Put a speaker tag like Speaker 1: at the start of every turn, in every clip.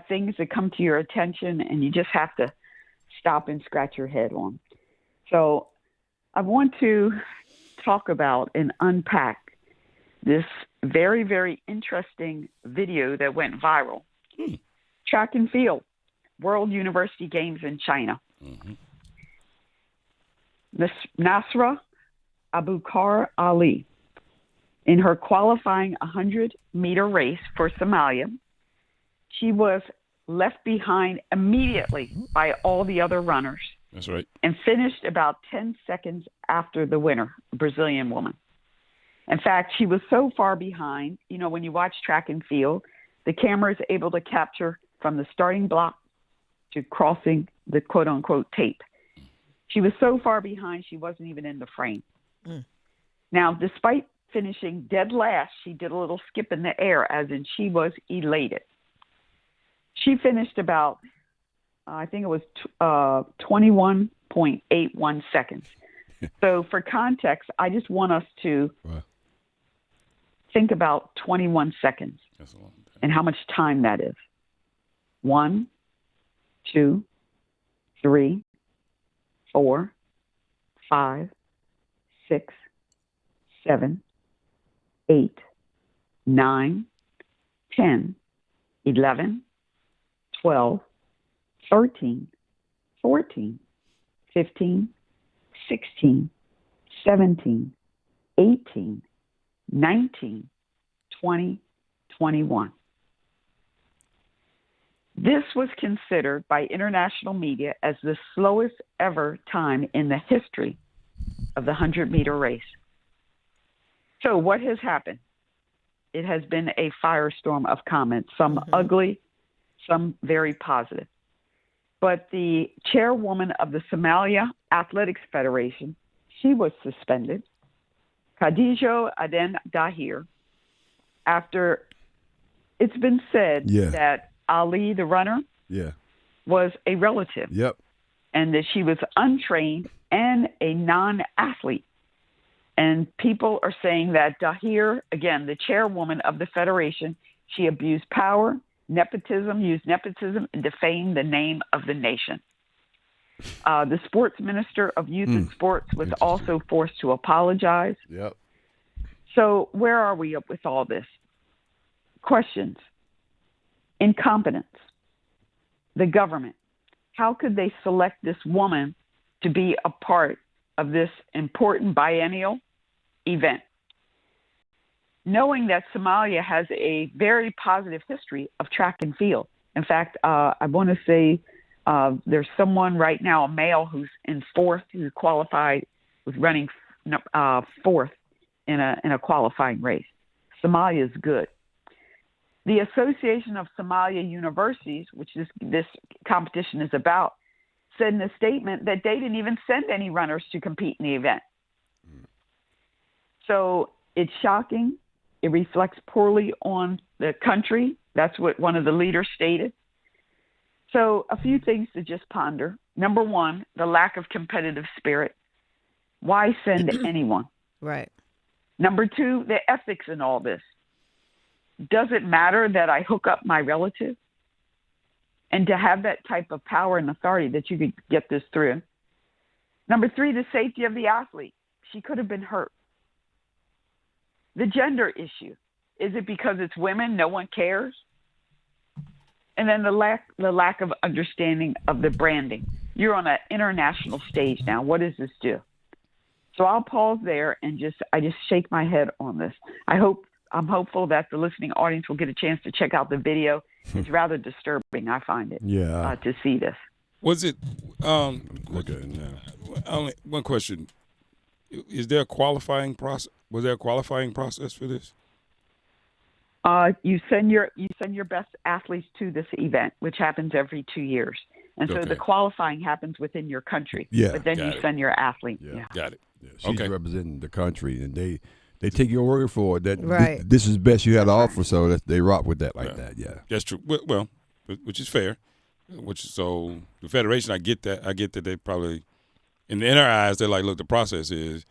Speaker 1: things that come to your attention and you just have to stop and scratch your head on. So I want to talk about and unpack this very, very interesting video that went viral. Track and field, World University Games in China. Nasra Abubakar Ali, in her qualifying 100-meter race for Somalia, she was left behind immediately by all the other runners.
Speaker 2: That's right.
Speaker 1: And finished about 10 seconds after the winner, a Brazilian woman. In fact, she was so far behind, you know, when you watch track and field, the camera is able to capture from the starting block to crossing the quote-unquote tape. She was so far behind, she wasn't even in the frame. Now, despite finishing dead last, she did a little skip in the air, as in she was elated. She finished about, I think it was 21.81 seconds. So for context, I just want us to think about 21 seconds and how much time that is. 1, 2, 3, 4, 5, 6, 7, 8, 9, 10, 11, 12, 13, 14, 15, 16, 17, 18, 19, 20, 21. This was considered by international media as the slowest ever time in the history of the 100-meter race. So what has happened? It has been a firestorm of comments, some ugly, some very positive. But the chairwoman of the Somalia Athletics Federation, she was suspended, Khadijo Aden Dahir, after it's been said that Ali, the runner, was a relative. And that she was untrained and a non-athlete. And people are saying that Dahir, again, the chairwoman of the federation, she abused power, used nepotism, and defamed the name of the nation. The sports minister of youth and sports was also forced to apologize. So where are we up with all this? Questions. Incompetence. The government. How could they select this woman to be a part of this important biennial event? Knowing that Somalia has a very positive history of track and field. In fact, I want to say there's someone right now, a male who's in fourth, who qualified, was running fourth in a qualifying race. Somalia is good. The Association of Somalia Universities, which this competition is about, said in a statement that they didn't even send any runners to compete in the event. So it's shocking. It reflects poorly on the country. That's what one of the leaders stated. So a few things to just ponder. Number one, the lack of competitive spirit. Why send anyone?
Speaker 3: Right.
Speaker 1: Number two, the ethics in all this. Does it matter that I hook up my relative? And to have that type of power and authority that you could get this through. Number three, the safety of the athlete. She could have been hurt. The gender issue. Is it because it's women? No one cares? And then the lack of understanding of the branding. You're on an international stage now. What does this do? So I'll pause there and I just shake my head on this. I'm hopeful that the listening audience will get a chance to check out the video. It's rather disturbing, I find it, to see this.
Speaker 2: Was it only one question. Is there a qualifying process? Was there a qualifying process for this?
Speaker 1: You send your best athletes to this event, which happens every 2 years. And so the qualifying happens within your country. But then you send your athlete.
Speaker 2: Got it.
Speaker 4: She's representing the country, and they take your word for it that this is best you have to offer, so that they rock with that that.
Speaker 2: That's true. Well, which is fair. So the federation, I get that they probably, in their eyes, they're like, look, the process is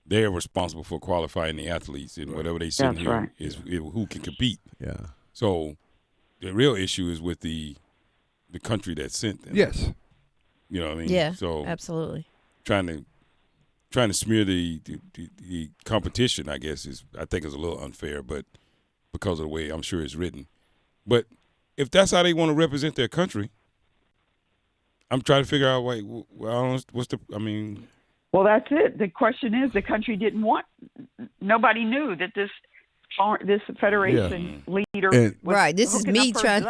Speaker 2: they're responsible for qualifying the athletes, and whatever they send here is who can compete.
Speaker 4: Yeah.
Speaker 2: So the real issue is with the country that sent them.
Speaker 4: Yes.
Speaker 2: You know what I mean?
Speaker 3: Yeah,
Speaker 2: So
Speaker 3: absolutely.
Speaker 2: trying to smear the competition, I guess, I think is a little unfair, but because of the way I'm sure it's written. But if that's how they want to represent their country, I'm trying to figure out
Speaker 1: Well, that's it. The question is, the country didn't want. Nobody knew that this federation leader.
Speaker 4: And,
Speaker 1: was
Speaker 3: right. This is
Speaker 1: hooking
Speaker 3: me
Speaker 1: up her
Speaker 3: trying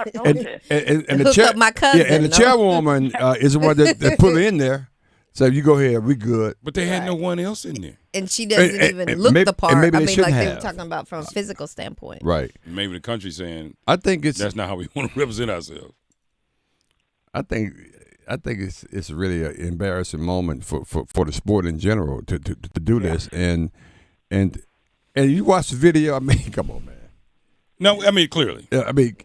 Speaker 4: and the
Speaker 3: hook up my cousin.
Speaker 4: Yeah, and the chairwoman is the one that put her in there. So you go ahead, we good.
Speaker 2: But they had no one else in there.
Speaker 3: And she doesn't even look the part.
Speaker 4: Maybe
Speaker 3: I
Speaker 4: they
Speaker 3: mean,
Speaker 4: shouldn't
Speaker 3: like they
Speaker 4: have.
Speaker 3: were talking about from a physical standpoint.
Speaker 4: Right.
Speaker 2: Maybe the country's saying,
Speaker 4: I think
Speaker 2: that's not how we want to represent ourselves.
Speaker 4: I think it's really an embarrassing moment for the sport in general to do this and you watch the video. I mean, come on, man.
Speaker 2: No, I mean clearly.
Speaker 4: I mean,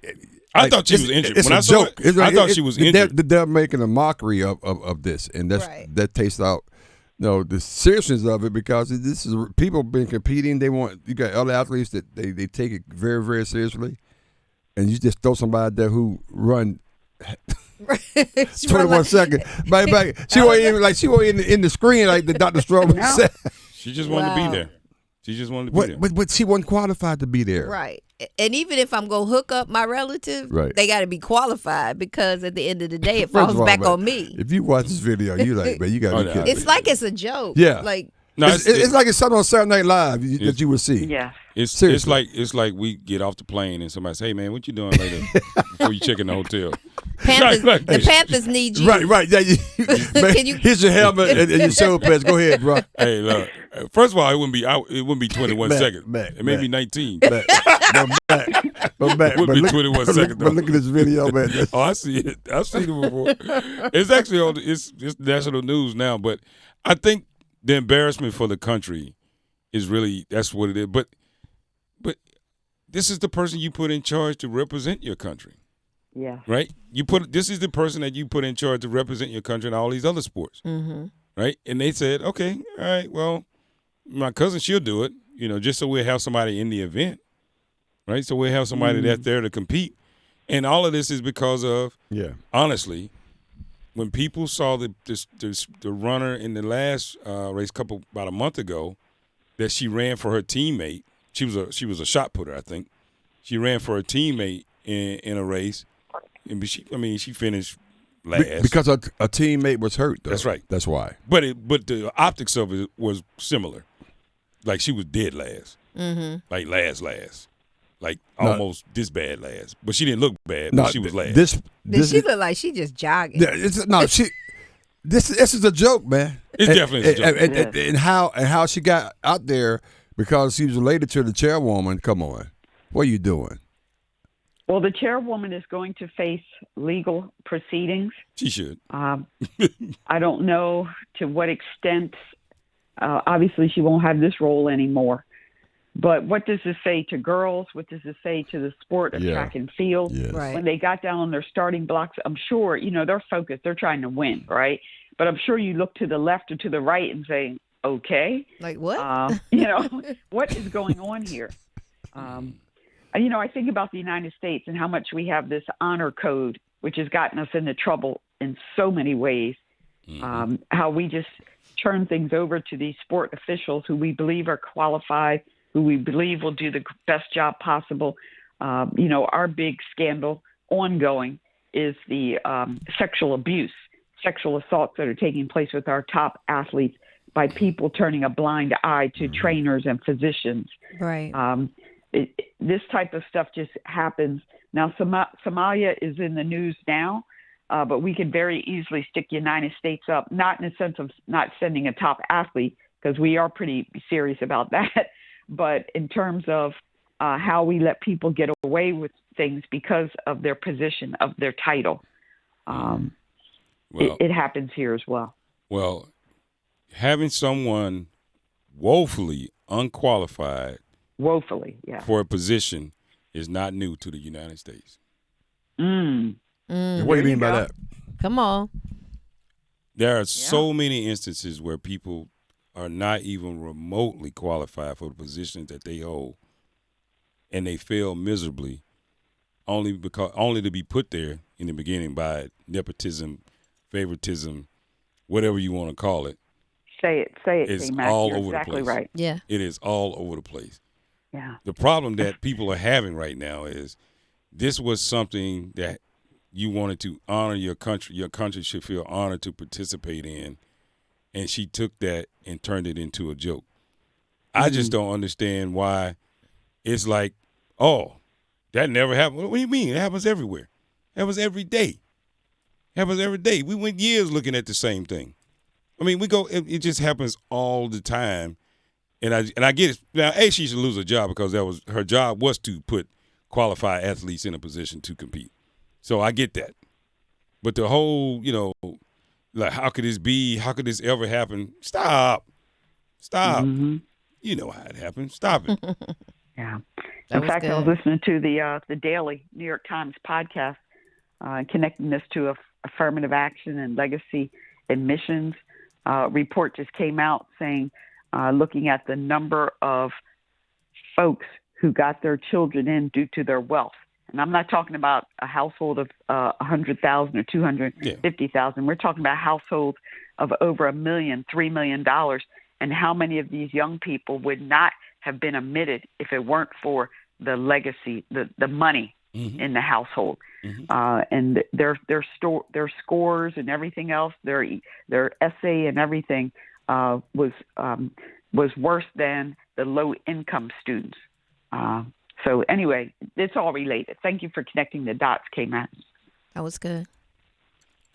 Speaker 2: I thought she was injured.
Speaker 4: It's
Speaker 2: when
Speaker 4: a
Speaker 2: I saw
Speaker 4: joke.
Speaker 2: it, I thought she was injured.
Speaker 4: They're making a mockery of this, and that takes out the seriousness of it, because this is people been competing. You got other athletes that they take it very, very seriously, and you just throw somebody out there who run 21 seconds. Back. She wasn't in the screen like the Dr. Stroman said.
Speaker 2: She just wanted to be there. She just wanted to be there.
Speaker 4: But she wasn't qualified to be there.
Speaker 3: Right. And even if I'm going to hook up my relative, they got to be qualified, because at the end of the day, it falls back on me.
Speaker 4: If you watch this video, you like, man, you got to be kidding.
Speaker 3: It's like it's a joke.
Speaker 4: Yeah.
Speaker 3: Like,
Speaker 2: no,
Speaker 4: it's like it's something on Saturday Night Live that you would see.
Speaker 1: Yeah.
Speaker 2: It's like we get off the plane and somebody say, "Hey man, what you doing later before you check in the hotel?"
Speaker 3: The Panthers need you.
Speaker 4: Right. Yeah, here's your helmet and your show pads. Go ahead, bro.
Speaker 2: Hey, look. First of all, it wouldn't be 21 seconds. It may be 19. It would be 21 seconds.
Speaker 4: But look at this video, man.
Speaker 2: Oh, I see it. I've seen it before. It's actually it's national news now. But I think the embarrassment for the country is really, that's what it is. But this is the person you put in charge to represent your country.
Speaker 1: Yeah.
Speaker 2: Right? This is the person that you put in charge to represent your country in all these other sports. Mm-hmm. Right? And they said, okay, all right, well, my cousin, she'll do it, just so we'll have somebody in the event. Right? So we'll have somebody that's there to compete. And all of this is because of, honestly, when people saw the runner in the last race about a month ago, that she ran for her teammate. She was a shot putter, I think. She ran for her teammate in a race, and she finished last
Speaker 4: because a teammate was hurt. Though.
Speaker 2: That's right.
Speaker 4: That's why.
Speaker 2: But the optics of it was similar. Like she was dead last, like last, like almost this bad last. But she didn't look bad. But she was last.
Speaker 3: She looked like she just jogging.
Speaker 4: This is a joke, man.
Speaker 2: It's definitely a joke.
Speaker 4: And how she got out there because she was related to the chairwoman. Come on, what are you doing?
Speaker 1: Well, the chairwoman is going to face legal proceedings.
Speaker 2: She should.
Speaker 1: I don't know to what extent. Obviously, she won't have this role anymore. But what does this say to girls? What does this say to the sport of track and field?
Speaker 4: Yes.
Speaker 3: Right.
Speaker 1: When they got down on their starting blocks, I'm sure, they're focused. They're trying to win, right? But I'm sure you look to the left or to the right and say, okay.
Speaker 3: Like what?
Speaker 1: What is going on here? I think about the United States and how much we have this honor code, which has gotten us into trouble in so many ways. How we just turn things over to these sport officials who we believe are qualified, who we believe will do the best job possible. Our big scandal ongoing is the sexual assaults that are taking place with our top athletes by people turning a blind eye to trainers and physicians.
Speaker 3: Right.
Speaker 1: This type of stuff just happens. Now, Somalia is in the news now, but we could very easily stick the United States up, not in the sense of not sending a top athlete, because we are pretty serious about that, but in terms of how we let people get away with things because of their position, of their title. It happens here as well.
Speaker 2: Well, having someone woefully unqualified for a position is not new to the United States.
Speaker 4: What do you mean by that?
Speaker 3: Come on.
Speaker 2: There are so many instances where people are not even remotely qualified for the positions that they hold, and they fail miserably only to be put there in the beginning by nepotism, favoritism, whatever you want to call it.
Speaker 1: Say it,
Speaker 2: It's
Speaker 1: T-Mac.
Speaker 2: all
Speaker 1: You're
Speaker 2: over
Speaker 1: exactly
Speaker 2: the place.
Speaker 1: right.
Speaker 3: Yeah.
Speaker 2: It is all over the place.
Speaker 1: Yeah.
Speaker 2: The problem that people are having right now is this was something that you wanted to honor your country. Your country should feel honored to participate in, and she took that and turned it into a joke. I just don't understand why it's like, oh, that never happened. What do you mean? It happens everywhere. It happens every day. It happens every day. We went years looking at the same thing. I mean, it just happens all the time. And I get it. Now, she should lose her job because her job was to put qualified athletes in a position to compete. So I get that. But the whole, like, how could this be? How could this ever happen? Stop.
Speaker 1: Mm-hmm.
Speaker 2: You know how it happened. Stop it.
Speaker 1: Yeah.
Speaker 3: That
Speaker 1: In fact,
Speaker 3: good.
Speaker 1: I was listening to the daily New York Times podcast, connecting this to affirmative action and legacy admissions. Report just came out saying, looking at the number of folks who got their children in due to their wealth. And I'm not talking about a household of 100,000 or 250,000. We're talking about households of over $1 million, $3 million, and how many of these young people would not have been admitted if it weren't for the legacy, the money in the household, and their scores and everything else, their essay and everything was worse than the low income students. So anyway, it's all related. Thank you for connecting the dots, K-Mac.
Speaker 3: That was good.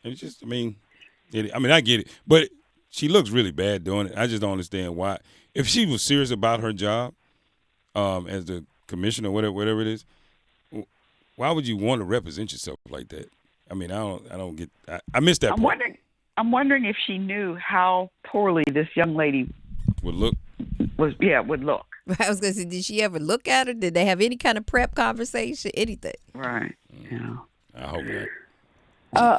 Speaker 2: It's just, I get it, but she looks really bad doing it. I just don't understand why. If she was serious about her job, as the commissioner, whatever it is, why would you want to represent yourself like that? I mean, I don't get. I missed that part.
Speaker 1: I'm wondering if she knew how poorly this young lady
Speaker 2: would look.
Speaker 1: Would look.
Speaker 3: I was going to say, did she ever look at her? Did they have any kind of prep conversation? Anything?
Speaker 1: Right. Yeah.
Speaker 2: I hope not.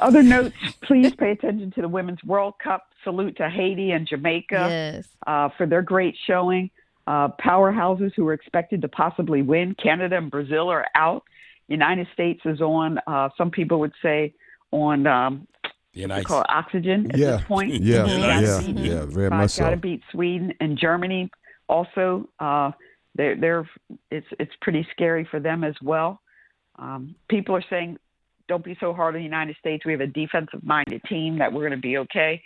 Speaker 1: Other notes, please pay attention to the Women's World Cup. Salute to Haiti and Jamaica for their great showing. Powerhouses who are expected to possibly win. Canada and Brazil are out. United States is on, some people would say, on called oxygen at this point.
Speaker 4: Very much so.
Speaker 1: Got to beat Sweden and Germany. Also, it's pretty scary for them as well. People are saying, don't be so hard on the United States. We have a defensive-minded team that we're going to be okay.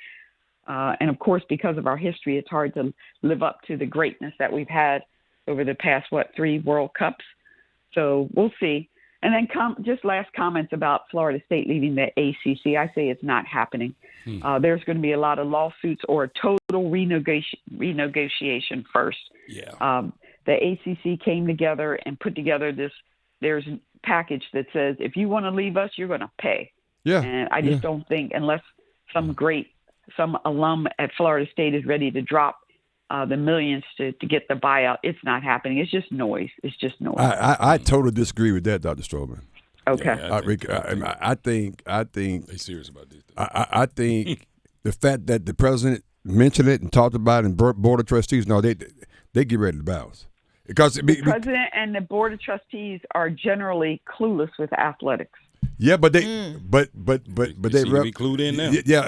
Speaker 1: And, of course, because of our history, it's hard to live up to the greatness that we've had over the past, 3 World Cups. So we'll see. And then just last comments about Florida State leaving the ACC. I say it's not happening. There's going to be a lot of lawsuits or a total renegotiation first.
Speaker 2: Yeah.
Speaker 1: The ACC came together and put together there's a package that says, if you want to leave us, you're going to pay.
Speaker 4: Yeah.
Speaker 1: And I just don't think, unless some alum at Florida State is ready to drop the millions to get the buyout, it's not happening. It's just noise.
Speaker 4: I totally disagree with that, Dr. Stroman.
Speaker 1: Okay.
Speaker 4: Yeah, I think
Speaker 2: they're serious about this.
Speaker 4: I think the fact that the president mentioned it and talked about it and board of trustees, no, they get ready to bounce. Because
Speaker 1: the president and the board of trustees are generally clueless with athletics.
Speaker 4: Yeah, but they, but they
Speaker 2: be clued in now.
Speaker 4: Yeah,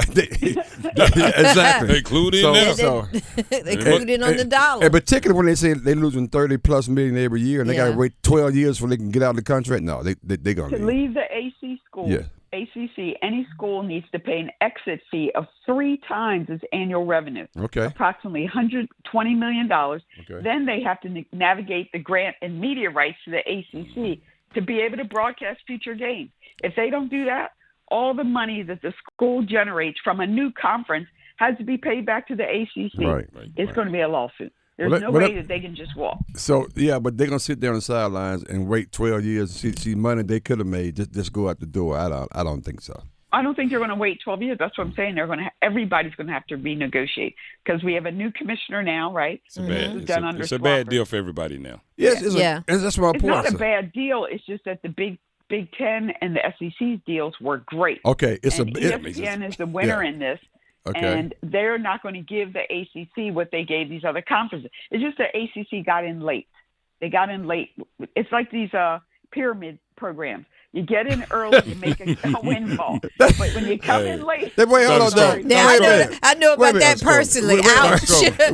Speaker 4: exactly.
Speaker 2: They clued in now.
Speaker 3: They clued in on the dollar.
Speaker 4: And particularly when they say they're losing $30+ million every year, and they got to wait 12 years before they can get out of the contract. No, they're going
Speaker 1: to leave the AC school.
Speaker 4: Yeah.
Speaker 1: ACC, any school needs to pay an exit fee of 3 times its annual revenue.
Speaker 4: Okay.
Speaker 1: Approximately $120 million.
Speaker 4: Okay.
Speaker 1: Then they have to navigate the grant and media rights to the ACC to be able to broadcast future games. If they don't do that, all the money that the school generates from a new conference has to be paid back to the ACC.
Speaker 4: Right.
Speaker 1: It's going to be a lawsuit. There's no way that they can just walk.
Speaker 4: So, yeah, but they're going to sit there on the sidelines and wait 12 years to see money they could have made just go out the door. I don't think so.
Speaker 1: I don't think they're going to wait 12 years. That's what I'm saying. Everybody's going to have to renegotiate because we have a new commissioner now, right?
Speaker 2: It's a bad deal for everybody now.
Speaker 4: Yes, that's my point.
Speaker 1: It's not a bad deal. It's just that the Big Ten and the SEC's deals were great.
Speaker 4: Okay,
Speaker 1: ESPN is the winner in this.
Speaker 4: Okay.
Speaker 1: And they're not going to give the ACC what they gave these other conferences. It's just the ACC got in late. They got in late. It's like these pyramid programs. You get in early, you make a windfall. But when you come in late,
Speaker 4: wait, hold on.
Speaker 3: Now, I know about that personally. Ouch.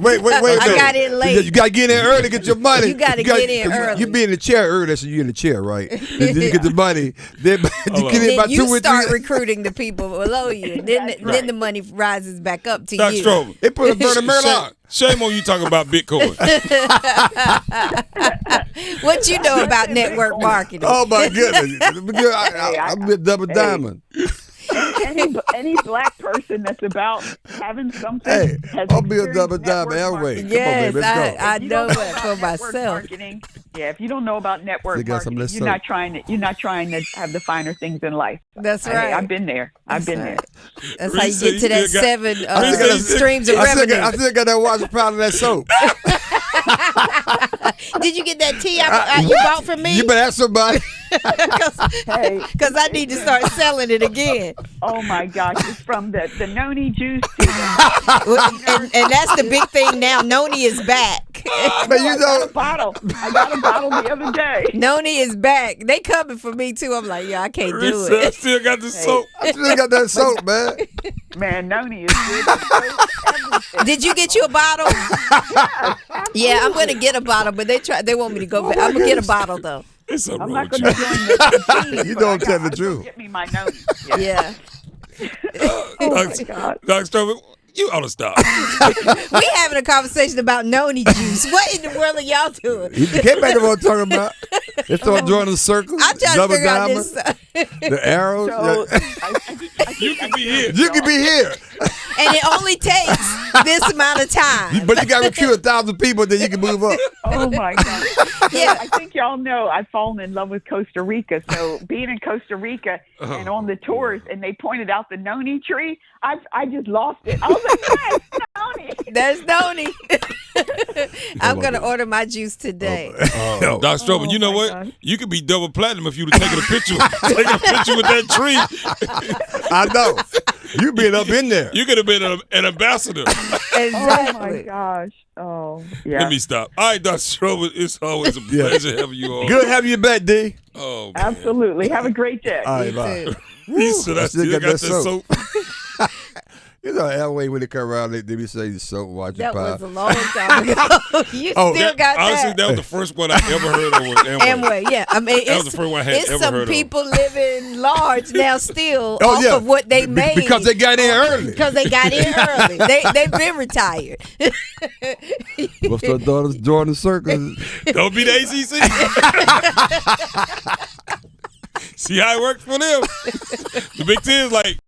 Speaker 4: Wait.
Speaker 3: I got in late.
Speaker 4: You got to get in early to get your money.
Speaker 3: You got to get in early.
Speaker 4: You be in the chair early, so you're in the chair, right? Then you get the money. Then you get in about 2 or 3.
Speaker 3: Start recruiting the people below you. Then the money rises back up to
Speaker 2: Dr.
Speaker 3: you.
Speaker 2: Stroman.
Speaker 4: They put a Bernie Murdoch.
Speaker 2: Shame on you talking about Bitcoin.
Speaker 3: What you know about network marketing?
Speaker 4: Oh my goodness! I'm a double diamond.
Speaker 1: Any black person that's about having something.
Speaker 4: Hey,
Speaker 1: has
Speaker 4: I'll be a double
Speaker 1: experienced
Speaker 4: diamond
Speaker 1: network
Speaker 4: Elway.
Speaker 1: marketing.
Speaker 3: Yes, I
Speaker 1: If you
Speaker 3: know
Speaker 1: don't
Speaker 3: that for
Speaker 1: about network
Speaker 3: myself.
Speaker 1: marketing, yeah, if you don't know about network
Speaker 4: They got some
Speaker 1: marketing,
Speaker 4: of this
Speaker 1: you're not trying to have the finer things in life.
Speaker 3: That's right.
Speaker 1: Hey, I've been there. I've been there.
Speaker 3: That's how you get to that
Speaker 2: got-
Speaker 3: 7 streams of revenue.
Speaker 4: I still got that wash proud of that soap.
Speaker 3: Did you get that tea you bought from me?
Speaker 4: You better ask somebody.
Speaker 3: Because I need to start selling it again.
Speaker 1: Oh my gosh, it's from the noni juice.
Speaker 3: And that's the big thing now. Noni is back.
Speaker 4: But you know,
Speaker 1: I got a bottle the other day.
Speaker 3: Noni is back. They coming for me too. I'm like, yeah, I can't do
Speaker 2: I
Speaker 3: it.
Speaker 2: still got the soap.
Speaker 4: I still got that soap, man.
Speaker 1: Man, noni is good.
Speaker 3: Did you get you a bottle? Yeah, I'm gonna get a bottle, but they want me to go back. I'm gonna get a bottle though.
Speaker 2: It's a
Speaker 1: I'm
Speaker 2: road
Speaker 1: not going
Speaker 2: trip.
Speaker 1: to join the team.
Speaker 4: You don't tell the truth.
Speaker 1: Get me my noni.
Speaker 3: Yeah.
Speaker 1: Oh my God.
Speaker 2: Dr. Stroman, you ought to stop.
Speaker 3: We having a conversation about noni juice. What in the world are y'all doing?
Speaker 4: You can't make what I'm talking about. They start drawing the circles,
Speaker 3: I'm trying to
Speaker 4: double
Speaker 3: figure out
Speaker 4: diamond,
Speaker 3: this.
Speaker 4: the arrows.
Speaker 1: So,
Speaker 2: You can be here.
Speaker 4: You can be here,
Speaker 3: And it only takes this amount of time.
Speaker 4: but you got to recruit 1,000 people, then you can move up.
Speaker 1: oh my God.
Speaker 3: Yeah.
Speaker 1: I think y'all know I've fallen in love with Costa Rica. So being in Costa Rica and on the tours, and they pointed out the noni tree, I just lost it. I was like, yes, noni.
Speaker 3: There's noni. I'm going to order my juice today.
Speaker 2: Dr. Stroman, you know
Speaker 1: my
Speaker 2: what?
Speaker 1: God.
Speaker 2: You could be double platinum if you'd have taken a picture with that tree.
Speaker 4: I know. You been up in there.
Speaker 2: You could have been an ambassador.
Speaker 3: Exactly.
Speaker 1: Oh my gosh. Oh, yeah.
Speaker 2: Let me stop. All right, Dr. Stroman, it's always a pleasure having you on.
Speaker 4: Good having you back, D.
Speaker 2: Oh, man.
Speaker 1: Absolutely. Have a great day.
Speaker 4: All right,
Speaker 3: You
Speaker 4: bye.
Speaker 3: too.
Speaker 2: He said I still got that soap.
Speaker 4: You know, Elway, when they come around, they be saying soap, watch your
Speaker 3: That
Speaker 4: pie.
Speaker 3: was a long time ago. You
Speaker 4: Oh,
Speaker 3: still got
Speaker 2: Honestly,
Speaker 3: that.
Speaker 2: that was the first one I ever heard of was Amway.
Speaker 3: Amway, yeah. I mean,
Speaker 2: That was the first one I had
Speaker 3: it's
Speaker 2: ever
Speaker 3: some
Speaker 2: heard of.
Speaker 3: people living large now still
Speaker 4: Oh,
Speaker 3: off
Speaker 4: yeah.
Speaker 3: of what they made.
Speaker 4: Because they got in early.
Speaker 3: Because they got in early. They've been retired.
Speaker 4: What's their daughters drawing the circles?
Speaker 2: Don't be the ACC. See how it worked for them? The Big Ten is like,